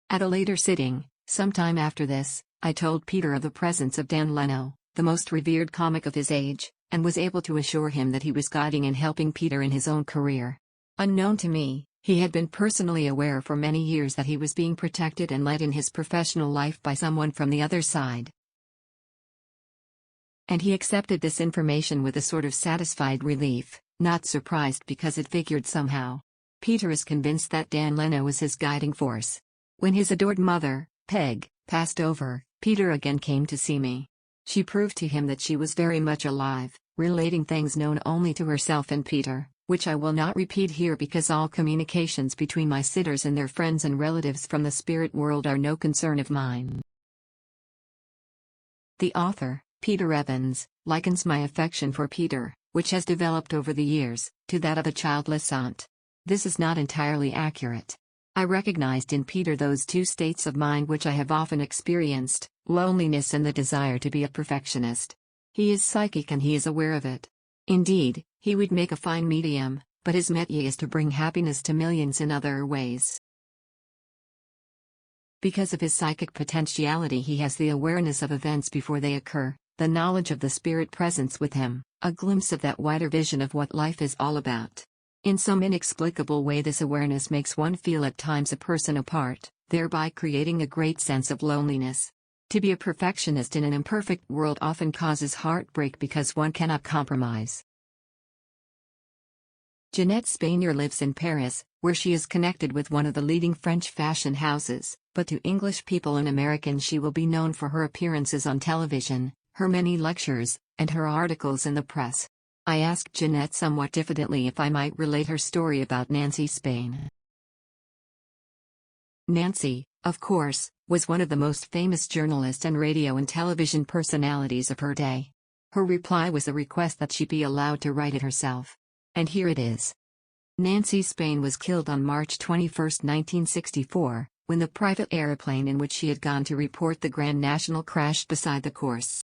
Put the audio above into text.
At a later sitting, sometime after this, I told Peter of the presence of Dan Leno, the most revered comic of his age, and was able to assure him that he was guiding and helping Peter in his own career. Unknown to me, he had been personally aware for many years that he was being protected and led in his professional life by someone from the other side. And he accepted this information with a sort of satisfied relief, not surprised because it figured somehow. Peter is convinced that Dan Leno was his guiding force. When his adored mother, Peg, passed over, Peter again came to see me. She proved to him that she was very much alive, relating things known only to herself and Peter, which I will not repeat here because all communications between my sitters and their friends and relatives from the spirit world are no concern of mine. The author, Peter Evans, likens my affection for Peter, which has developed over the years, to that of a childless aunt. This is not entirely accurate. I recognized in Peter those two states of mind which I have often experienced, loneliness and the desire to be a perfectionist. He is psychic and he is aware of it. Indeed, he would make a fine medium, but his métier is to bring happiness to millions in other ways. Because of his psychic potentiality, he has the awareness of events before they occur, the knowledge of the spirit presence with him, a glimpse of that wider vision of what life is all about. In some inexplicable way, this awareness makes one feel at times a person apart, thereby creating a great sense of loneliness. To be a perfectionist in an imperfect world often causes heartbreak because one cannot compromise. Jeanette Spanier lives in Paris, where she is connected with one of the leading French fashion houses, but to English people and Americans she will be known for her appearances on television, her many lectures, and her articles in the press. I asked Jeanette somewhat diffidently if I might relate her story about Nancy Spain. Nancy, of course, was one of the most famous journalists and radio and television personalities of her day. Her reply was a request that she be allowed to write it herself. And here it is. Nancy Spain was killed on March 21, 1964, when the private airplane in which she had gone to report the Grand National crashed beside the course.